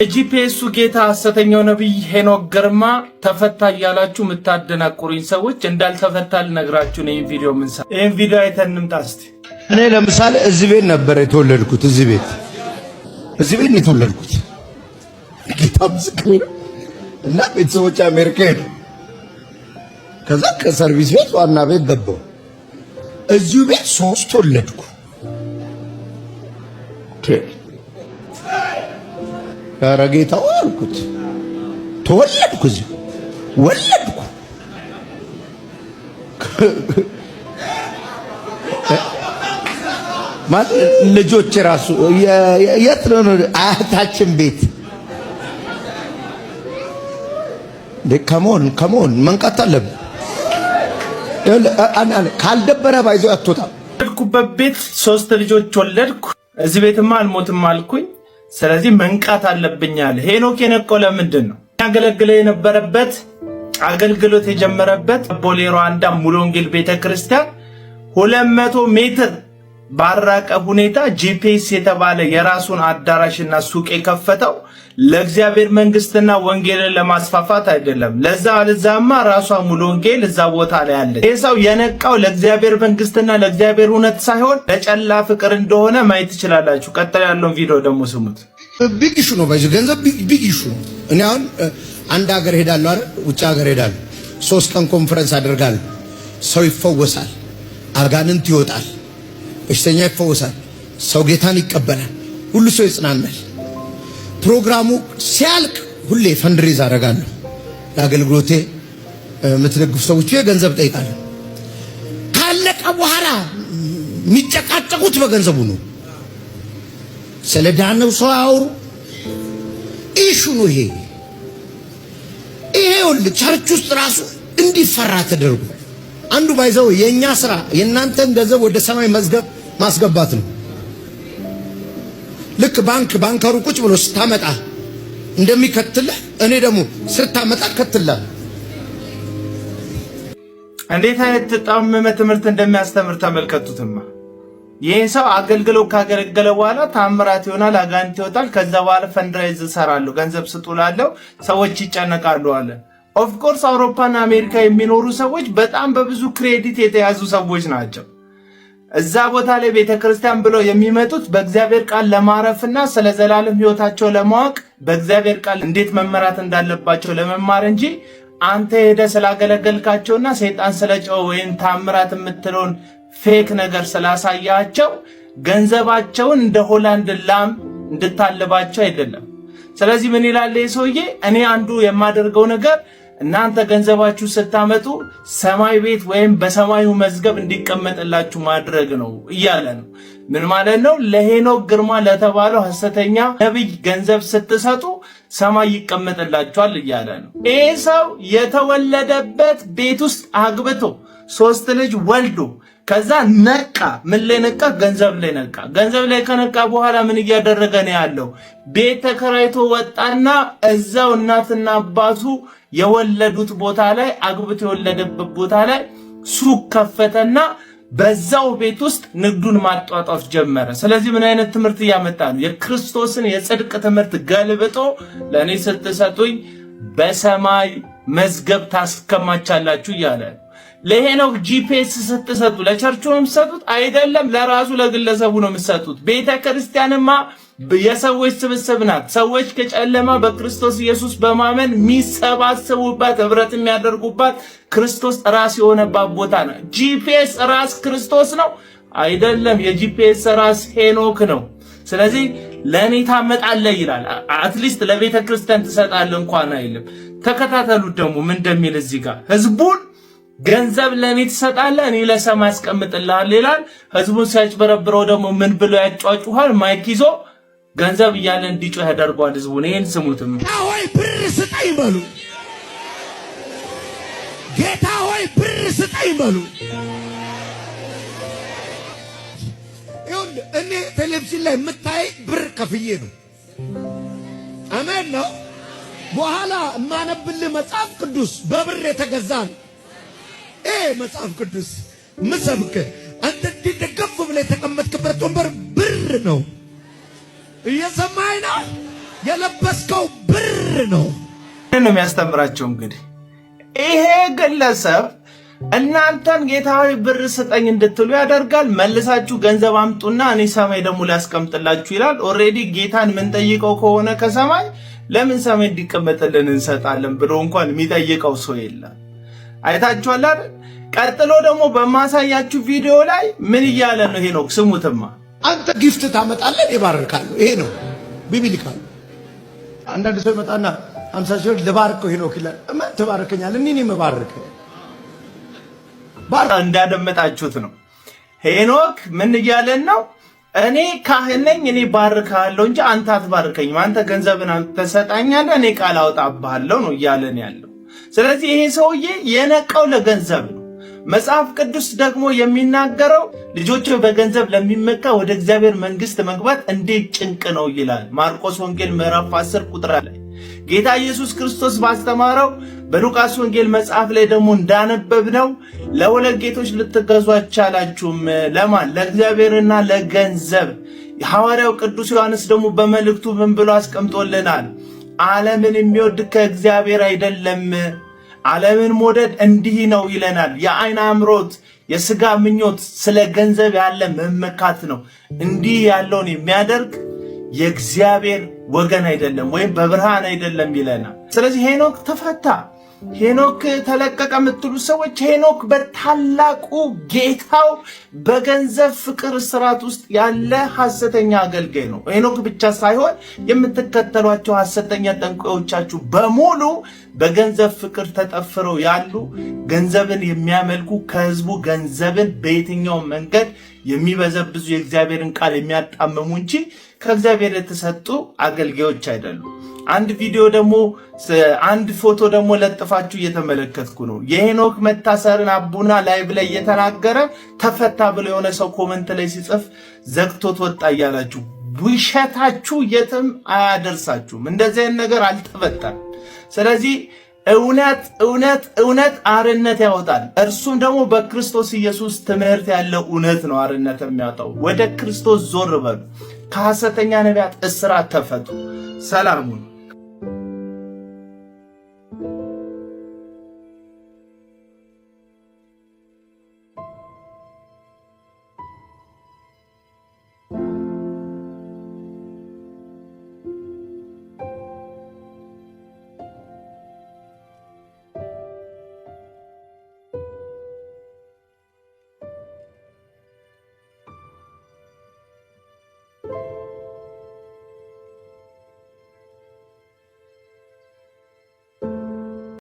የጂፒኤሱ ጌታ ሐሰተኛው ነብይ ሄኖክ ግርማ ተፈታ ያላችሁ የምታደናቁሩኝ ሰዎች እንዳልተፈታ ልነግራችሁ ነው። ይሄን ቪዲዮ አይተን እንምጣ እስቲ። እኔ ለምሳሌ እዚህ ቤት ነበር የተወለድኩት። እዚህ ቤት ነው የተወለድኩት። ጌታ ምስክሬ እና ቤተሰቦች አሜሪካ ሄዱ። ከዛ ከሰርቪስ ቤት ዋና ቤት ገባሁ። እዚሁ ቤት 3 ወለድኩ። ኧረ ጌታው አልኩት። ተወለድኩ፣ እዚሁ ወለድኩ። ማለት ልጆች ራሱ የት ነው አያታችን ቤት ከመሆን መንቃት አለብን። ካልደበረ ባይዞ አትወጣም። ወለድኩበት ቤት 3 ልጆች ወለድኩ። እዚህ ቤትማ አልሞትም አልኩኝ። ስለዚህ መንቃት አለብኝ አለ። ሄኖክ የነቀው ለምንድን ነው? ያገለግለው የነበረበት አገልግሎት የጀመረበት ቦሌ ሩዋንዳ ሙሉ ወንጌል ቤተክርስቲያን 200 ሜትር ባራቀ ሁኔታ ጂፒኤስ የተባለ የራሱን አዳራሽና ሱቅ የከፈተው ለእግዚአብሔር መንግስትና ወንጌልን ለማስፋፋት አይደለም። ለዛማ ራሷ ሙሉ ወንጌል እዛ ቦታ ላይ አለ። ይህ ሰው የነቃው ለእግዚአብሔር መንግስትና ለእግዚአብሔር እውነት ሳይሆን ለጨላ ፍቅር እንደሆነ ማየት ትችላላችሁ። ቀጥታ ያለውን ቪዲዮ ደግሞ ስሙት። ቢግ ኢሹ ነው። ገንዘብ ቢግ ኢሹ ነው። እኔ አሁን አንድ ሀገር ሄዳለሁ አይደል? ውጭ ሀገር ሄዳለሁ። 3 ቀን ኮንፈረንስ አደርጋለሁ። ሰው ይፈወሳል፣ አጋንንት ይወጣል፣ በሽተኛ ይፈወሳል፣ ሰው ጌታን ይቀበላል፣ ሁሉ ሰው ይጽናናል። ፕሮግራሙ ሲያልቅ ሁሌ ፈንድሬዝ አደርጋለሁ። ለአገልግሎቴ የምትደግፉ ሰዎች ገንዘብ ጠይቃለሁ። ካለቀ በኋላ የሚጨቃጨቁት በገንዘቡ ነው። ስለ ዳነው ሰው አውሩ። ኢሹ ነው ይሄ። ሁሉ ቸርች ውስጥ ራሱ እንዲፈራ ተደርጎ አንዱ ባይዘው የኛ ስራ የእናንተን ገንዘብ ወደ ሰማይ መዝገብ ማስገባት ነው። ልክ ባንከሩ ቁጭ ብሎ ስታመጣ እንደሚከትልህ እኔ ደግሞ ስታመጣ ከትላለሁ። እንዴት አይነት ተጣመመ ትምህርት እንደሚያስተምር ተመልከቱትማ። ይሄ ሰው አገልግሎት ካገለገለ በኋላ ታምራት ይሆናል፣ አጋንንት ይወጣል። ከዛ በኋላ ፈንድራይዝ እሰራለሁ፣ ገንዘብ ስጡላለሁ፣ ሰዎች ይጨነቃሉ አለ። ኦፍ ኮርስ አውሮፓና አሜሪካ የሚኖሩ ሰዎች በጣም በብዙ ክሬዲት የተያዙ ሰዎች ናቸው። እዛ ቦታ ላይ ቤተክርስቲያን ብለው የሚመጡት በእግዚአብሔር ቃል ለማረፍና ስለ ዘላለም ህይወታቸው ለማወቅ በእግዚአብሔር ቃል እንዴት መመራት እንዳለባቸው ለመማር እንጂ አንተ ሄደ ስላገለገልካቸውና ሰይጣን ስለጨው ወይም ታምራት የምትለውን ፌክ ነገር ስላሳያቸው ገንዘባቸውን እንደ ሆላንድ ላም እንድታልባቸው አይደለም። ስለዚህ ምን ይላል ሰውዬ? እኔ አንዱ የማደርገው ነገር እናንተ ገንዘባችሁ ስታመጡ ሰማይ ቤት ወይም በሰማዩ መዝገብ እንዲቀመጥላችሁ ማድረግ ነው እያለ ነው። ምን ማለት ነው? ለሄኖክ ግርማ ለተባለው ሐሰተኛ ነብይ ገንዘብ ስትሰጡ ሰማይ ይቀመጥላችኋል እያለ ነው። ይሄ ሰው የተወለደበት ቤት ውስጥ አግብቶ 3 ልጅ ወልዶ ከዛ ነቃ። ምን ላይ ነቃ? ገንዘብ ላይ ነቃ። ገንዘብ ላይ ከነቃ በኋላ ምን እያደረገ ነው ያለው? ቤት ተከራይቶ ወጣና እዛው እናትና አባቱ የወለዱት ቦታ ላይ አግብቶ የወለደበት ቦታ ላይ ሱቅ ከፈተና በዛው ቤት ውስጥ ንግዱን ማጧጧፍ ጀመረ። ስለዚህ ምን አይነት ትምህርት እያመጣ ነው? የክርስቶስን የጽድቅ ትምህርት ገልብጦ ለኔ ስትሰጡኝ በሰማይ መዝገብ ታስከማቻላችሁ እያለ ነው። ለሄኖክ ጂፒኤስ ስትሰጡ ለቸርቹ ነው የምትሰጡት? አይደለም፣ ለራሱ ለግለሰቡ ነው የምትሰጡት። ቤተክርስቲያንማ የሰዎች ስብስብ ናት። ሰዎች ከጨለማ በክርስቶስ ኢየሱስ በማመን የሚሰባሰቡባት ህብረት የሚያደርጉባት ክርስቶስ ራስ የሆነባት ቦታ ነው። ጂፒኤስ ራስ ክርስቶስ ነው? አይደለም፣ የጂፒኤስ ራስ ሄኖክ ነው። ስለዚህ ለኔ ታመጣለህ ይላል። አትሊስት ለቤተክርስቲያን ትሰጣለህ እንኳን አይልም። ተከታተሉት ደግሞ ምን እንደሚል እዚህ ጋር ህዝቡን ገንዘብ ለኔ ትሰጣለህ እኔ ለሰማይ አስቀምጥልሃለሁ ይላል። ህዝቡን ሲያጭበረብረው ደግሞ ምን ብሎ ያጫጫዋል? ማይክ ይዞ ገንዘብ እያለ እንዲጮህ ያደርገዋል ህዝቡን። ይሄን ስሙትም። ጌታ ሆይ ብር ስጠኝ በሉ። ጌታ ሆይ ብር ስጠኝ በሉ። ይኸውልህ እኔ ቴሌቪዥን ላይ የምታይ ብር ከፍዬ ነው። አሜን ነው። በኋላ የማነብልህ መጽሐፍ ቅዱስ በብር የተገዛ ነው። መጽሐፍ ቅዱስ ምሰብክ አንተ እንዲደገፍ ብለህ የተቀመጥክበት ወንበር ብር ነው። እየሰማኸኝ ነው? የለበስከው ብር ነው ነው የሚያስተምራቸው። እንግዲህ ይሄ ግለሰብ እናንተን ጌታዊ ብር ስጠኝ እንድትሉ ያደርጋል። መልሳችሁ ገንዘብ አምጡና እኔ ሰማይ ደግሞ ላስቀምጥላችሁ ይላል። ኦሬዲ ጌታን ምን ጠይቀው ከሆነ ከሰማይ ለምን ሰማይ እንዲቀመጥልን እንሰጣለን ብሎ እንኳን የሚጠይቀው ሰው የለም። አይታችኋል አይደል? ቀጥሎ ደግሞ በማሳያችሁ ቪዲዮ ላይ ምን እያለ ነው ሄኖክ? ስሙትማ። አንተ ጊፍት ታመጣለህ እባርካለሁ። ይሄ ነው ቢብሊካል። አንዳንድ ሰው ይመጣና 50 ሺህ ልባርከው ሄኖክ ይላል። እማን ተባርከኛል? እኔ መባረክ እንዳደመጣችሁት ነው። ሄኖክ ምን እያለን ነው? እኔ ካህን ነኝ፣ እኔ ባርካለሁ እንጂ አንተ አትባርከኝም። አንተ ገንዘብን ተሰጣኛለህ፣ እኔ ቃል አውጣብሃለሁ ነው እያለን ያለው። ስለዚህ ይሄ ሰውዬ የነቀው ለገንዘብ ነው። መጽሐፍ ቅዱስ ደግሞ የሚናገረው ልጆች በገንዘብ ለሚመካ ወደ እግዚአብሔር መንግስት መግባት እንዴት ጭንቅ ነው ይላል። ማርቆስ ወንጌል ምዕራፍ 10 ቁጥር ላይ ጌታ ኢየሱስ ክርስቶስ ባስተማረው በሉቃስ ወንጌል መጽሐፍ ላይ ደግሞ እንዳነበብነው ለሁለት ጌቶች ልትገዙ አይቻላችሁም። ለማን? ለእግዚአብሔርና ለገንዘብ። ሐዋርያው ቅዱስ ዮሐንስ ደግሞ በመልእክቱ ምን ብሎ አስቀምጦልናል? ዓለምን የሚወድ ከእግዚአብሔር አይደለም። ዓለምን መውደድ እንዲህ ነው ይለናል። የዓይን አምሮት፣ የሥጋ ምኞት፣ ስለ ገንዘብ ያለ መመካት ነው። እንዲህ ያለውን የሚያደርግ የእግዚአብሔር ወገን አይደለም ወይም በብርሃን አይደለም ይለናል። ስለዚህ ሄኖክ ተፈታ፣ ሄኖክ ተለቀቀ የምትሉ ሰዎች ሄኖክ በታላቁ ጌታው በገንዘብ ፍቅር እስራት ውስጥ ያለ ሐሰተኛ አገልጋይ ነው። ሄኖክ ብቻ ሳይሆን የምትከተሏቸው ሐሰተኛ ጠንቋዮቻችሁ በሙሉ በገንዘብ ፍቅር ተጠፍረው ያሉ፣ ገንዘብን የሚያመልኩ፣ ከህዝቡ ገንዘብን በየትኛው መንገድ የሚበዘብዙ፣ የእግዚአብሔርን ቃል የሚያጣምሙ እንጂ ከእግዚአብሔር የተሰጡ አገልጋዮች አይደሉም። አንድ ቪዲዮ ደግሞ አንድ ፎቶ ደግሞ ለጥፋችሁ እየተመለከትኩ ነው። የሄኖክ መታሰርን አቡና ላይቭ ላይ እየተናገረ ተፈታ ብሎ የሆነ ሰው ኮመንት ላይ ሲጽፍ ዘግቶት ወጣ እያላችሁ ውሸታችሁ የትም አያደርሳችሁም። እንደዚህ አይነት ነገር አልተፈጠረም። ስለዚህ እውነት እውነት እውነት አርነት ያወጣል። እርሱም ደግሞ በክርስቶስ ኢየሱስ ትምህርት ያለው እውነት ነው አርነት የሚያወጣው። ወደ ክርስቶስ ዞር በሉ። ከሐሰተኛ ነቢያት እስራት ተፈቱ። ሰላሙን